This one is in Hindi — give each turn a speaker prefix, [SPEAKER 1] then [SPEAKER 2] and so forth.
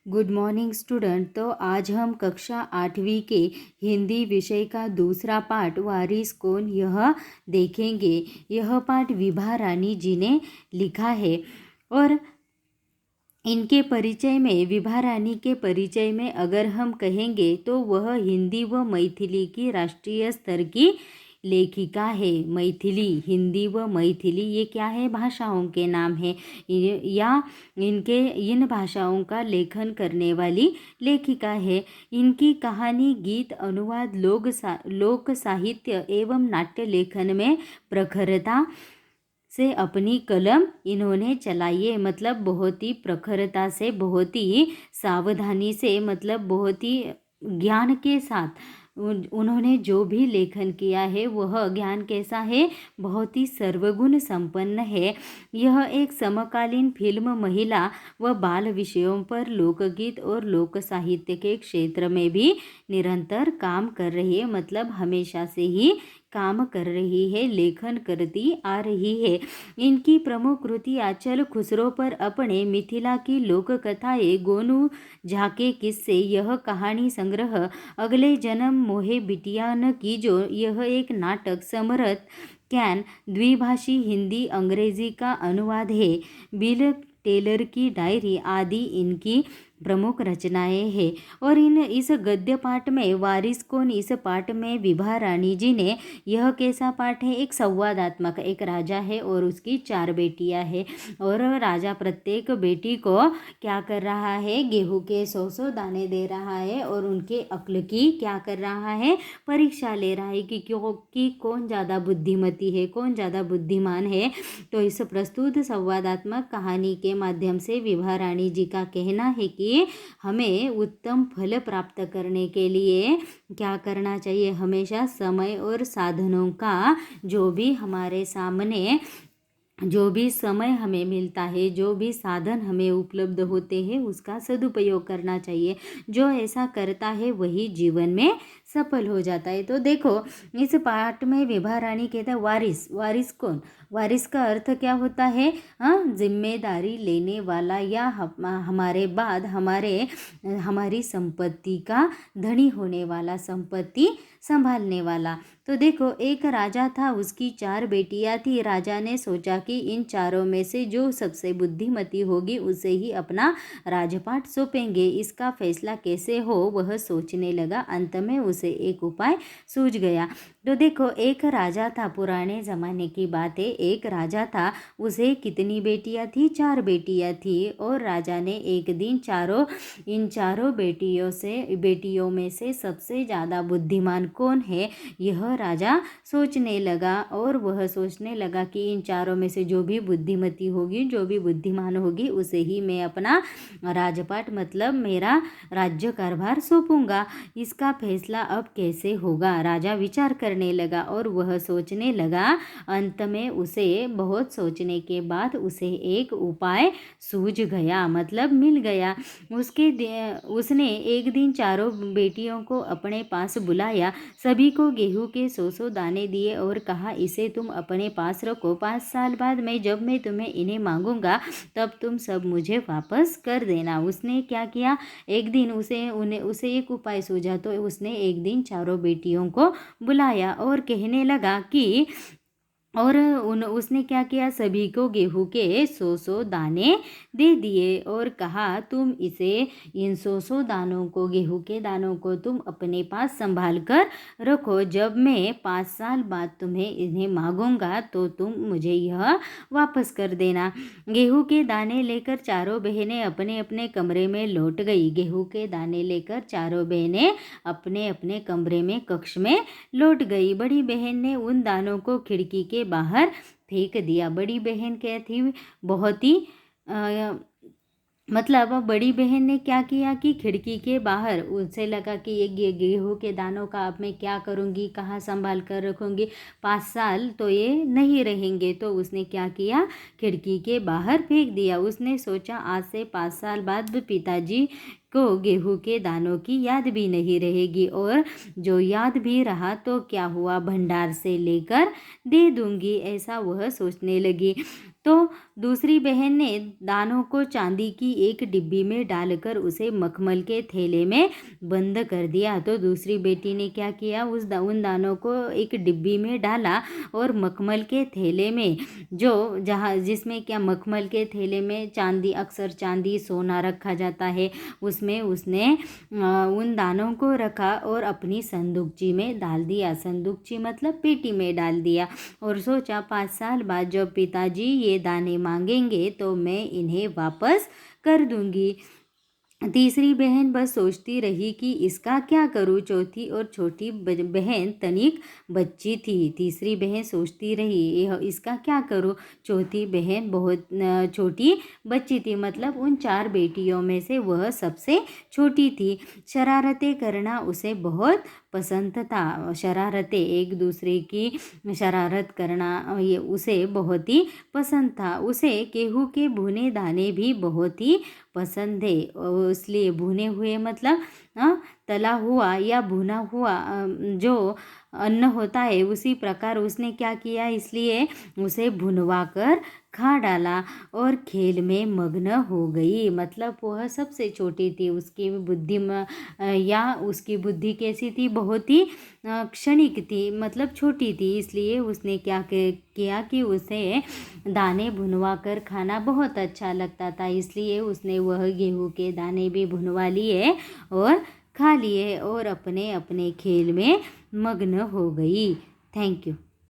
[SPEAKER 1] Good morning student. तो आज हम कक्षा 8वीं के हिंदी विषय का दूसरा पाठ वारिस कौन यह देखेंगे। यह पाठ विभा रानी जी ने लिखा है और इनके परिचय में, विभा रानी के परिचय में अगर हम कहेंगे तो वह हिंदी व मैथिली की राष्ट्रीय स्तर की लेखिका है। मैथिली, हिंदी व मैथिली ये क्या है? भाषाओं के नाम है या इन भाषाओं का लेखन करने वाली लेखिका है। इनकी कहानी, गीत, अनुवाद, लोक साहित्य एवं नाट्य लेखन में प्रखरता से अपनी कलम इन्होंने चलाई है। मतलब बहुत ही प्रखरता से, बहुत ही सावधानी से, मतलब बहुत ही ज्ञान के साथ उन्होंने जो भी लेखन किया है वह ज्ञान कैसा है? बहुत ही सर्वगुण संपन्न है। यह एक समकालीन फिल्म, महिला व बाल विषयों पर लोकगीत और लोक साहित्य के क्षेत्र में भी निरंतर काम कर रही है। मतलब हमेशा से ही काम कर रही है, लेखन करती आ रही है। इनकी प्रमुख कृति आचल खुसरो पर अपने, मिथिला की लोक कथाएं, गोनू झा के किस्से, यह कहानी संग्रह, अगले जन्म मोहे बिटिया न कीजो, यह एक नाटक, समरथ कैन, द्विभाषी हिंदी अंग्रेजी का अनुवाद है, बिल टेलर की डायरी आदि इनकी प्रमुख रचनाएं हैं। और इस गद्य पाठ में वारिस कौन, इस पाठ में विभा रानी जी ने, यह कैसा पाठ है? एक संवादात्मक। एक राजा है और उसकी 4 बेटियां हैं और राजा प्रत्येक बेटी को क्या कर रहा है? गेहूं के 100 दाने दे रहा है और उनके अक्ल की क्या कर रहा है? परीक्षा ले रहा है कि कौन ज़्यादा बुद्धिमती है, कौन ज़्यादा बुद्धिमान है। तो इस प्रस्तुत संवादात्मक कहानी के माध्यम से विभा रानी जी का कहना है कि हमें उत्तम फल प्राप्त करने के लिए क्या करना चाहिए? हमेशा समय और साधनों का, जो भी हमारे सामने, जो भी समय हमें मिलता है, जो भी साधन हमें उपलब्ध होते हैं, उसका सदुपयोग करना चाहिए। जो ऐसा करता है वही जीवन में सफल हो जाता है। तो देखो, इस पाठ में विभा रानी कहता है वारिस। वारिस कौन? वारिस का अर्थ क्या होता है? जिम्मेदारी लेने वाला या हमारे बाद हमारी संपत्ति का धनी होने वाला, संपत्ति संभालने वाला। तो देखो, एक राजा था, उसकी 4 बेटियां थी। राजा ने सोचा कि इन चारों में से जो सबसे बुद्धिमती होगी उसे ही अपना राजपाट सौंपेंगे। इसका फैसला कैसे हो वह सोचने लगा। अंत में उसे एक उपाय सूझ गया। तो देखो, एक राजा था, पुराने ज़माने की बात है। एक राजा था, उसे कितनी बेटियां थी? 4 बेटियां थी। और राजा ने एक दिन इन चारों बेटियों में से सबसे ज़्यादा बुद्धिमान कौन है, यह राजा सोचने लगा। और वह सोचने लगा कि इन चारों में से जो भी बुद्धिमती होगी, जो भी बुद्धिमान होगी, उसे ही मैं अपना राजपाट, मतलब मेरा राज्य कारभार सौंपूंगा। इसका फैसला अब कैसे होगा? राजा विचार करने लगा और वह सोचने लगा। अंत में उसे, बहुत सोचने के बाद उसे एक उपाय सूझ गया, मतलब मिल गया। उसने एक दिन चारों बेटियों को अपने पास बुलाया, सभी को गेहूं के 100 दाने दिए और कहा, इसे तुम अपने पास रखो। 5 साल बाद जब मैं तुम्हें इन्हें मांगूंगा तब तुम सब मुझे वापस कर देना। उसने क्या किया? एक दिन उसे एक उपाय सूझा। तो उसने एक दिन चारों बेटियों को बुलाया और कहने लगा कि, और उसने क्या किया? सभी को गेहूं के 100 दाने दे दिए और कहा, तुम इन 100 दानों को, गेहूं के दानों को तुम अपने पास संभाल कर रखो। जब मैं 5 साल बाद तुम्हें इन्हें मांगूंगा तो तुम मुझे यह वापस कर देना। गेहूं के दाने लेकर चारों बहनें अपने अपने कमरे में लौट गई। गेहूं के दाने लेकर चारों बहनें अपने अपने कमरे में, कक्ष में लौट गई। बड़ी बहन ने उन दानों को खिड़की के बाहर फेंक दिया। बड़ी बहन क्या थी? बहुत ही मतलब बड़ी बहन ने क्या किया कि खिड़की के बाहर, उसे लगा कि ये गेहूं के दानों का अब मैं क्या करूँगी, कहाँ संभाल कर रखूँगी, 5 साल तो ये नहीं रहेंगे। तो उसने क्या किया? खिड़की के बाहर फेंक दिया। उसने सोचा, आज से 5 साल बाद पिताजी को गेहूं के दानों की याद भी नहीं रहेगी, और जो याद भी रहा तो क्या हुआ, भंडार से लेकर दे दूंगी, ऐसा वह सोचने लगी। तो दूसरी बहन ने दानों को चांदी की एक डिब्बी में डालकर उसे मखमल के थैले में बंद कर दिया। तो दूसरी बेटी ने क्या किया, उन दानों को एक डिब्बी में डाला और मखमल के थैले में, जिसमें क्या, मखमल के थैले में चांदी, अक्सर चांदी सोना रखा जाता है, उसमें उसने उन दानों को रखा और अपनी संदूकची में डाल दिया। संदूकची मतलब पेटी में डाल दिया, और सोचा 5 साल बाद जब पिताजी ये दाने मांगेंगे तो मैं इन्हें वापस कर दूंगी। तीसरी बहन बस सोचती रही कि इसका क्या करूं। चौथी और छोटी बहन तनिक बच्ची थी। तीसरी बहन सोचती रही इसका क्या करूं। चौथी बहन बहुत छोटी बच्ची थी, मतलब उन 4 बेटियों में से वह सबसे छोटी थी। शरारतें करना उसे बहुत पसंद था। शरारतें, एक दूसरे की शरारत करना, ये उसे बहुत ही पसंद था। उसे गेहूं के भुने दाने भी बहुत ही पसंद है, इसलिए भुने हुए मतलब तला हुआ या भुना हुआ जो अन्न होता है, उसी प्रकार उसने क्या किया, इसलिए उसे भुनवा कर खा डाला और खेल में मग्न हो गई। मतलब वह सबसे छोटी थी, उसकी बुद्धि में उसकी बुद्धि कैसी थी, बहुत ही क्षणिक थी, मतलब छोटी थी। इसलिए उसने क्या किया कि उसे दाने भुनवा कर खाना बहुत अच्छा लगता था, इसलिए उसने वह गेहूं के दाने भी भुनवा लिए और खा लिए और अपने अपने खेल में मग्न हो गई। Thank you.